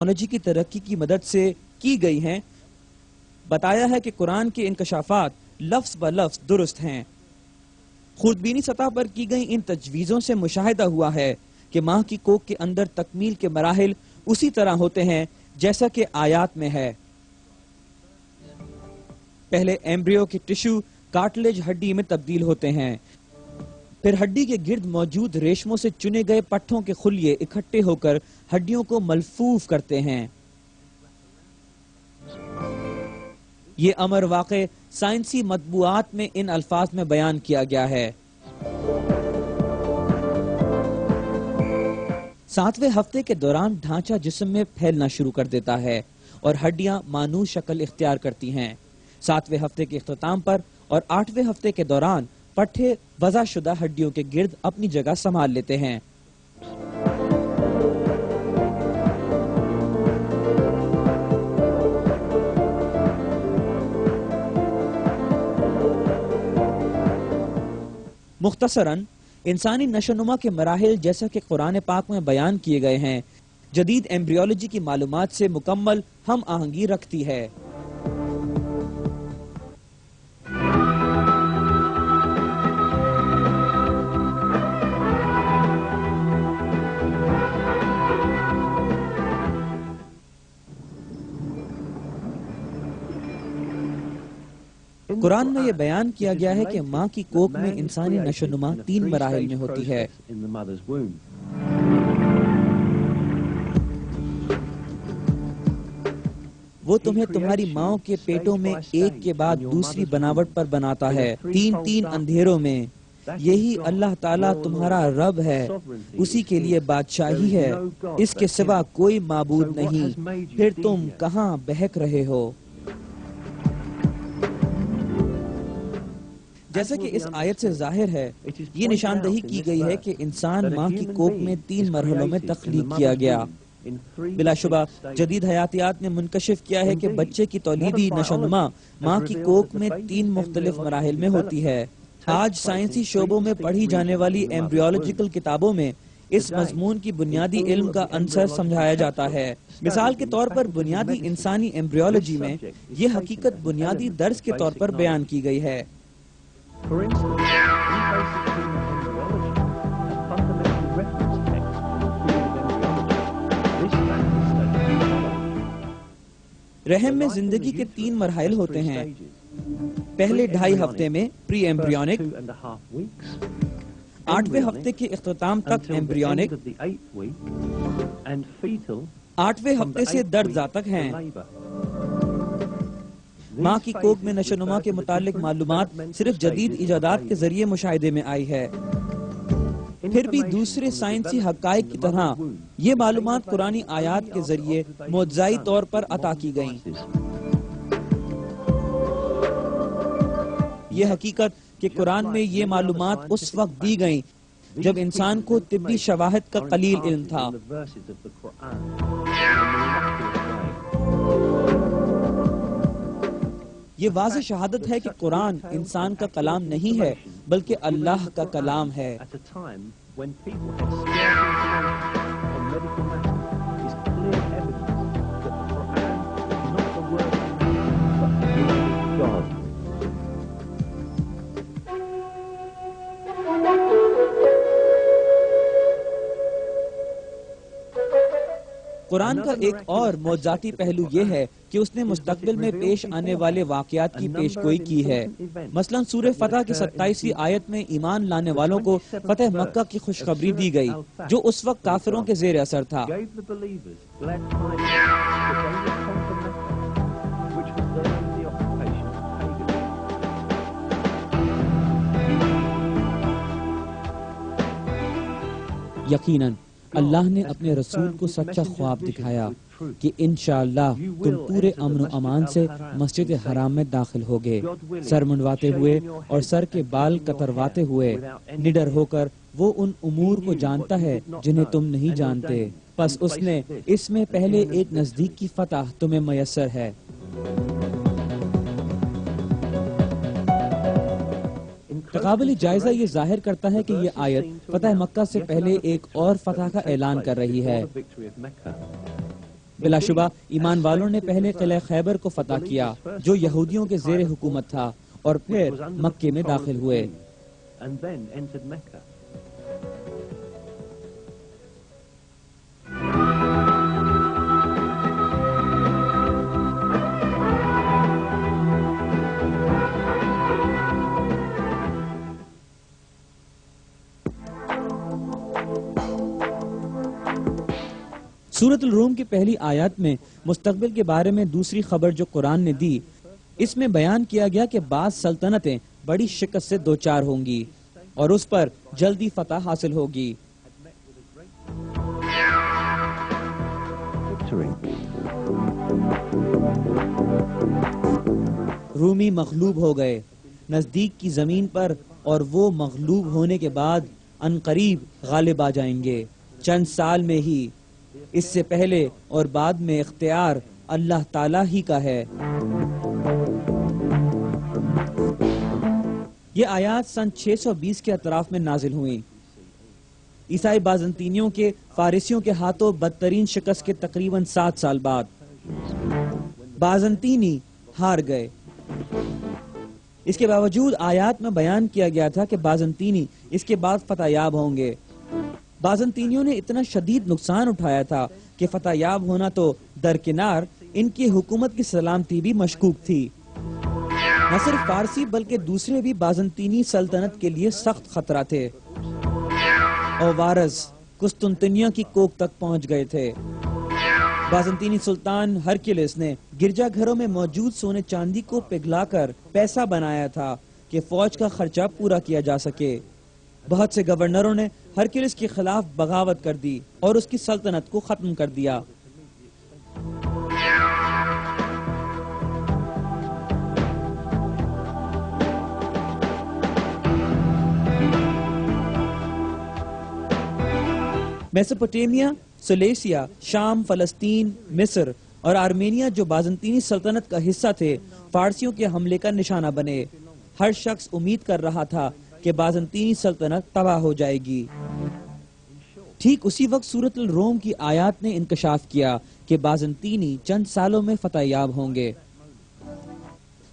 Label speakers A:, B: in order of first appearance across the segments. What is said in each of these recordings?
A: Technology کی ترقی کی مدد سے کی گئی ہیں، بتایا ہے کہ قرآن کے انکشافات لفظ ب لفظ درست ہیں۔ خوردبینی سطح پر کی گئی ان تجویزوں سے مشاہدہ ہوا ہے کہ ماں کی کوکھ کے اندر تکمیل کے مراحل اسی طرح ہوتے ہیں جیسا کہ آیات میں ہے۔ پہلے ایمبریو کے ٹشو کارٹلیج ہڈی میں تبدیل ہوتے ہیں، پھر ہڈی کے گرد موجود ریشموں سے چنے گئے پٹھوں کے خلیے اکٹھے ہو کر ہڈیوں کو ملفوف کرتے ہیں۔ یہ امر واقع سائنسی مطبوعات میں ان الفاظ میں بیان کیا گیا ہے۔ 7ویں ہفتے کے دوران ڈھانچہ جسم میں پھیلنا شروع کر دیتا ہے اور ہڈیاں مانوس شکل اختیار کرتی ہیں۔ 7ویں ہفتے کے اختتام پر اور 8ویں ہفتے کے دوران پٹھے وضع شدہ ہڈیوں کے گرد اپنی جگہ سنبھال لیتے ہیں۔ مختصراً انسانی نشوونما کے مراحل جیسا کہ قرآن پاک میں بیان کیے گئے ہیں جدید ایمبریولوجی کی معلومات سے مکمل ہم آہنگی رکھتی ہے۔ قرآن میں یہ بیان کیا گیا ہے کہ ماں کی کوکھ میں انسانی نشوونما 3 مراحل میں ہوتی ہے۔ وہ تمہیں تمہاری ماں کے پیٹوں میں ایک کے بعد دوسری بناوٹ پر بناتا ہے، 3 اندھیروں میں۔ یہی اللہ تعالیٰ تمہارا رب ہے، اسی کے لیے بادشاہی ہے، اس کے سوا کوئی معبود نہیں، پھر تم کہاں بہک رہے ہو؟ جیسا کہ اس آیت سے ظاہر ہے، یہ نشاندہی کی گئی ہے کہ انسان ماں کی کوکھ میں 3 مرحلوں میں تخلیق کیا گیا۔ بلا شبہ جدید حیاتیات نے منکشف کیا ہے کہ بچے کی تولیدی نشوونما ماں کی کوکھ میں 3 مختلف مراحل میں ہوتی ہے۔ آج سائنسی شعبوں میں پڑھی جانے والی ایمبریولوجیکل کتابوں میں اس مضمون کی بنیادی علم کا عنصر سمجھایا جاتا ہے۔ مثال کے طور پر بنیادی انسانی ایمبریولوجی میں یہ حقیقت بنیادی درس کے طور پر بیان کی گئی ہے۔
B: For instance, in basic human embryology, a fundamental reference text for embryology, this fact states
A: رحم میں زندگی کے 3 مراحل ہوتے ہیں۔ پہلے 2.5 ہفتے میں پری ایمبریونک، 8ویں ہفتے کے اختتام تک ایمبریونک، 8ویں ہفتے سے درزا تک ہیں۔ ماں کی کوکھ میں نشوونما کے متعلق معلومات صرف جدید ایجادات کے ذریعے مشاہدے میں آئی ہے۔ پھر بھی دوسرے سائنسی حقائق کی طرح یہ معلومات قرآنی آیات کے ذریعے معجزائی طور پر عطا کی گئیں۔ یہ حقیقت کہ قرآن میں یہ معلومات اس وقت دی گئیں جب انسان کو طبی شواہد کا قلیل علم تھا۔ یہ واضح شہادت ہے کہ قرآن انسان کا کلام نہیں ہے بلکہ اللہ کا کلام ہے۔ قرآن کا ایک اور معجزاتی پہلو یہ ہے کہ اس نے مستقبل میں پیش آنے والے واقعات کی پیش گوئی کی ہے۔ مثلا سورہ فتح کی 27ویں آیت میں ایمان لانے والوں کو فتح مکہ کی خوشخبری دی گئی جو اس وقت کافروں کے زیر اثر تھا۔ یقیناً اللہ نے اپنے رسول کو سچا خواب دکھایا کہ انشاءاللہ تم پورے امن و امان سے مسجد حرام میں داخل ہوگے، سر منڈواتے ہوئے اور سر کے بال کترواتے ہوئے، نڈر ہو کر وہ ان امور کو جانتا ہے جنہیں تم نہیں جانتے، پس اس نے اس میں پہلے ایک نزدیک کی فتح تمہیں میسر ہے۔ تقابلی جائزہ یہ ظاہر کرتا ہے کہ یہ آیت فتح مکہ سے پہلے ایک اور فتح کا اعلان کر رہی ہے۔ بلا شبہ ایمان والوں نے پہلے قلعہ خیبر کو فتح کیا جو یہودیوں کے زیر حکومت تھا، اور پھر مکے میں داخل ہوئے۔
B: and then entered Mecca.
A: سورۃ الروم کی پہلی آیات میں مستقبل کے بارے میں دوسری خبر جو قرآن نے دی، اس میں بیان کیا گیا کہ بعض سلطنتیں بڑی شکست سے دوچار ہوں گی اور اس پر جلدی فتح حاصل ہوگی۔ رومی مغلوب ہو گئے نزدیک کی زمین پر، اور وہ مغلوب ہونے کے بعد عنقریب غالب آ جائیں گے، چند سال میں ہی۔ اس سے پہلے اور بعد میں اختیار اللہ تعالیٰ ہی کا ہے۔ یہ آیات سن 620 کے اطراف میں نازل ہوئیں۔ عیسائی بازنطینیوں کے فارسیوں کے ہاتھوں بدترین شکست کے تقریباً 7 سال بعد بازنطینی ہار گئے۔ اس کے باوجود آیات میں بیان کیا گیا تھا کہ بازنطینی اس کے بعد فتح یاب ہوں گے۔ بازنطینیوں نے اتنا شدید نقصان اٹھایا تھا کہ فتح یاب ہونا تو درکنار، ان کی حکومت کی سلامتی بھی مشکوک تھی۔ نہ صرف فارسی بلکہ دوسرے بھی بازنطینی سلطنت کے لیے سخت خطرہ تھے۔ اوارز قسطنطنیہ کی کوک تک پہنچ گئے تھے۔ بازنطینی سلطان ہرکلس نے گرجا گھروں میں موجود سونے چاندی کو پگھلا کر پیسہ بنایا تھا کہ فوج کا خرچہ پورا کیا جا سکے۔ بہت سے گورنروں نے ہرکلس کے خلاف بغاوت کر دی اور اس کی سلطنت کو ختم کر دیا۔ میسوپوٹیمیا، سلیسیا، شام، فلسطین، مصر اور آرمینیا جو بازنطینی سلطنت کا حصہ تھے، فارسیوں کے حملے کا نشانہ بنے۔ ہر شخص امید کر رہا تھا کہ بازنطینی سلطنت تباہ ہو جائے گی۔ ٹھیک اسی وقت سورۃ الروم کی آیات نے انکشاف کیا کہ بازنطینی چند سالوں میں فتح یاب ہوں گے۔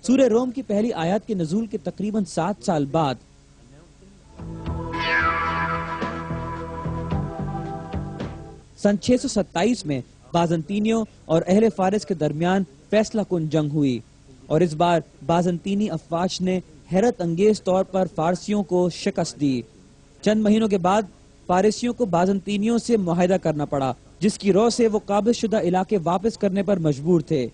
A: سورہ روم کی پہلی آیات کے نزول کے تقریباً 7 سال بعد سن 627 میں بازنطینیوں اور اہل فارس کے درمیان فیصلہ کن جنگ ہوئی، اور اس بار بازنطینی افواج نے حیرت انگیز طور پر فارسیوں کو شکست دی۔ چند مہینوں کے بعد فارسیوں کو بازنطینیوں سے معاہدہ کرنا پڑا، جس کی رو سے وہ قابض شدہ علاقے واپس کرنے پر مجبور تھے۔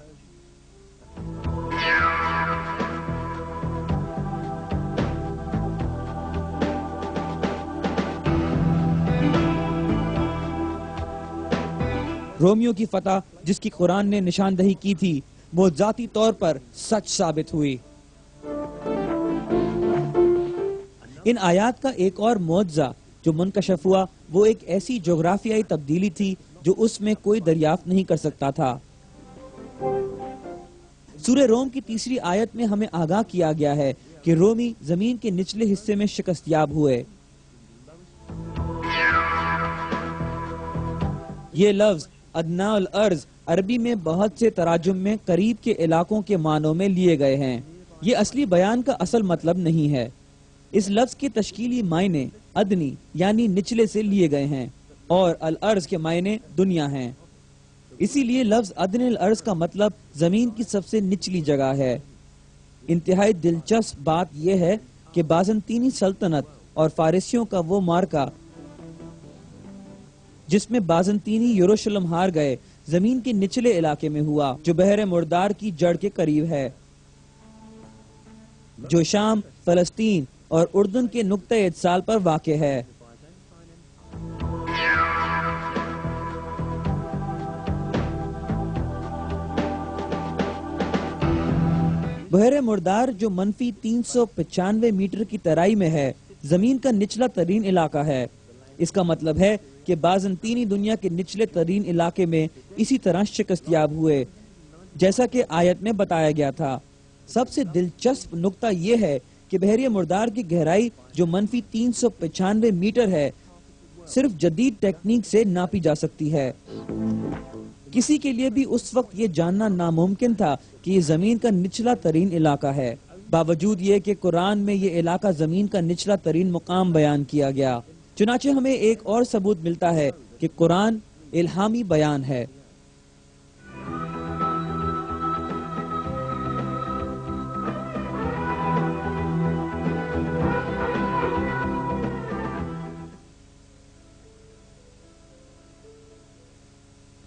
A: رومیوں کی فتح، جس کی قرآن نے نشاندہی کی تھی، وہ ذاتی طور پر سچ ثابت ہوئی۔ ان آیات کا ایک اور معجزہ جو منکشف ہوا، وہ ایک ایسی جغرافیائی تبدیلی تھی جو اس میں کوئی دریافت نہیں کر سکتا تھا۔ سورہ روم کی تیسری آیت میں ہمیں آگاہ کیا گیا ہے کہ رومی زمین کے نچلے حصے میں شکست یاب ہوئے۔ یہ لفظ ادنا الارض عربی میں بہت سے تراجم میں قریب کے علاقوں کے معنوں میں لیے گئے ہیں۔ یہ اصلی بیان کا اصل مطلب نہیں ہے۔ اس لفظ کے تشکیلی معنی ادنی یعنی نچلے سے لیے گئے ہیں، اور الارض کے معنی دنیا ہیں۔ اسی لیے لفظ ادن الارض کا مطلب زمین کی سب سے نچلی جگہ ہے۔ انتہائی دلچسپ بات یہ ہے کہ بازنطینی سلطنت اور فارسیوں کا وہ معرکہ جس میں بازنطینی یروشلم ہار گئے، زمین کے نچلے علاقے میں ہوا جو بحر مردار کی جڑ کے قریب ہے، جو شام، فلسطین اور اردن کے نقطہ اتصال پر واقع ہے۔ بحر مردار جو منفی 395 میٹر کی ترائی میں ہے، زمین کا نچلا ترین علاقہ ہے۔ اس کا مطلب ہے کہ بازنطینی دنیا کے نچلے ترین علاقے میں اسی طرح شکست یاب ہوئے جیسا کہ آیت میں بتایا گیا تھا۔ سب سے دلچسپ نقطہ یہ ہے کہ بحر مردار کی گہرائی جو منفی 395 میٹر ہے، صرف جدید ٹیکنیک سے ناپی جا سکتی ہے۔ کسی کے لیے بھی اس وقت یہ جاننا ناممکن تھا کہ یہ زمین کا نچلا ترین علاقہ ہے، باوجود یہ کہ قرآن میں یہ علاقہ زمین کا نچلا ترین مقام بیان کیا گیا۔ چنانچہ ہمیں ایک اور ثبوت ملتا ہے کہ قرآن الہامی بیان ہے۔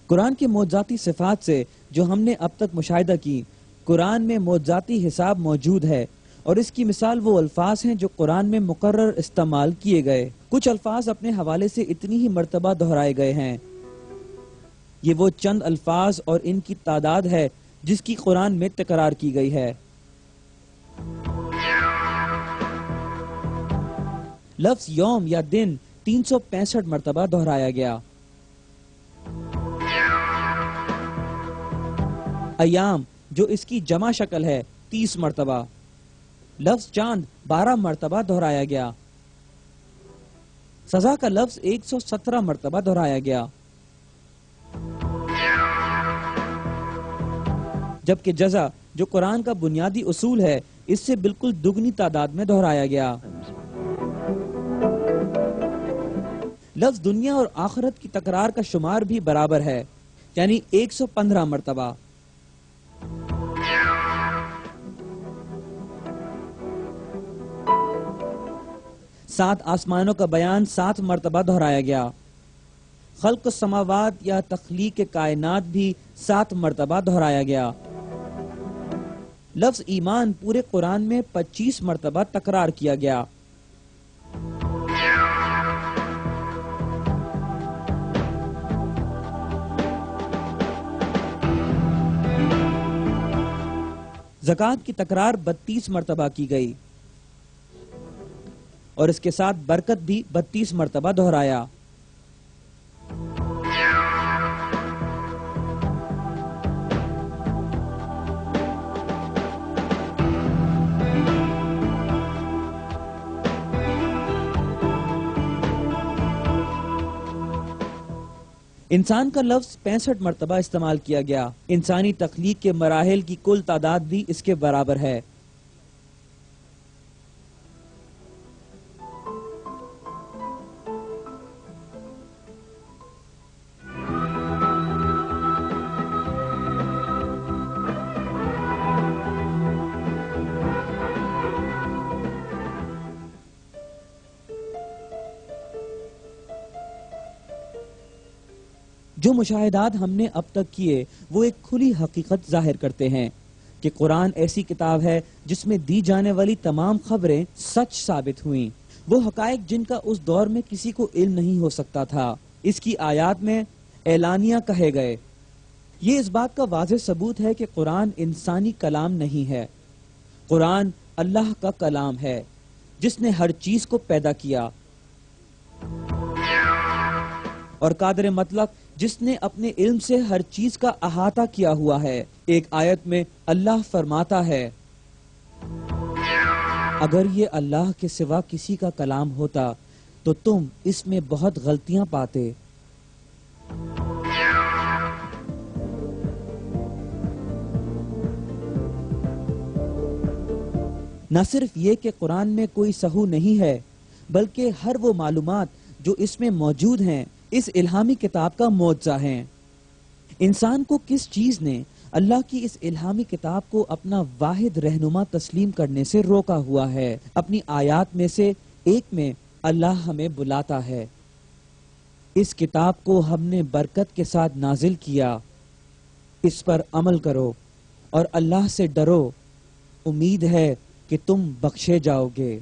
A: قرآن کی معجزاتی صفات سے جو ہم نے اب تک مشاہدہ کی، قرآن میں معجزاتی حساب موجود ہے، اور اس کی مثال وہ الفاظ ہیں جو قرآن میں مقرر استعمال کیے گئے۔ کچھ الفاظ اپنے حوالے سے اتنی ہی مرتبہ دہرائے گئے ہیں۔ یہ وہ چند الفاظ اور ان کی تعداد ہے جس کی قرآن میں تکرار کی گئی ہے۔ لفظ یوم یا دن 365 مرتبہ دہرایا گیا۔ ایام جو اس کی جمع شکل ہے 30 مرتبہ۔ لفظ چاند 12 مرتبہ دہرایا گیا۔ سزا کا لفظ 117 مرتبہ دہرایا گیا، جبکہ جزا جو قرآن کا بنیادی اصول ہے اس سے بالکل دگنی تعداد میں دہرایا گیا۔ لفظ دنیا اور آخرت کی تکرار کا شمار بھی برابر ہے، یعنی 115 مرتبہ۔ سات آسمانوں کا بیان 7 مرتبہ دہرایا گیا۔ خلق السماوات یا تخلیق کائنات بھی 7 مرتبہ دہرایا گیا۔ لفظ ایمان پورے قرآن میں 25 مرتبہ تکرار کیا گیا۔ زکوٰۃ کی تکرار 32 مرتبہ کی گئی، اور اس کے ساتھ برکت بھی 32 مرتبہ دہرایا۔ انسان کا لفظ 65 مرتبہ استعمال کیا گیا۔ انسانی تخلیق کے مراحل کی کل تعداد بھی اس کے برابر ہے۔ جو مشاہدات ہم نے اب تک کیے وہ ایک کھلی حقیقت ظاہر کرتے ہیں کہ قرآن ایسی کتاب ہے جس میں دی جانے والی تمام خبریں سچ ثابت ہوئیں، وہ حقائق جن کا اس دور میں کسی کو علم نہیں ہو سکتا تھا، اس کی آیات میں اعلانیہ کہے گئے۔ یہ اس بات کا واضح ثبوت ہے کہ قرآن انسانی کلام نہیں ہے، قرآن اللہ کا کلام ہے جس نے ہر چیز کو پیدا کیا، اور قادر مطلق جس نے اپنے علم سے ہر چیز کا احاطہ کیا ہوا ہے۔ ایک آیت میں اللہ فرماتا ہے، اگر یہ اللہ کے سوا کسی کا کلام ہوتا تو تم اس میں بہت غلطیاں پاتے۔ نہ صرف یہ کہ قرآن میں کوئی سہو نہیں ہے، بلکہ ہر وہ معلومات جو اس میں موجود ہیں اس الہامی کتاب کا معجزہ ہیں۔ انسان کو کس چیز نے اللہ کی اس الہامی کتاب کو اپنا واحد رہنما تسلیم کرنے سے روکا ہوا ہے؟ اپنی آیات میں سے ایک میں اللہ ہمیں بلاتا ہے، اس کتاب کو ہم نے برکت کے ساتھ نازل کیا، اس پر عمل کرو اور اللہ سے ڈرو، امید ہے کہ تم بخشے جاؤ گے۔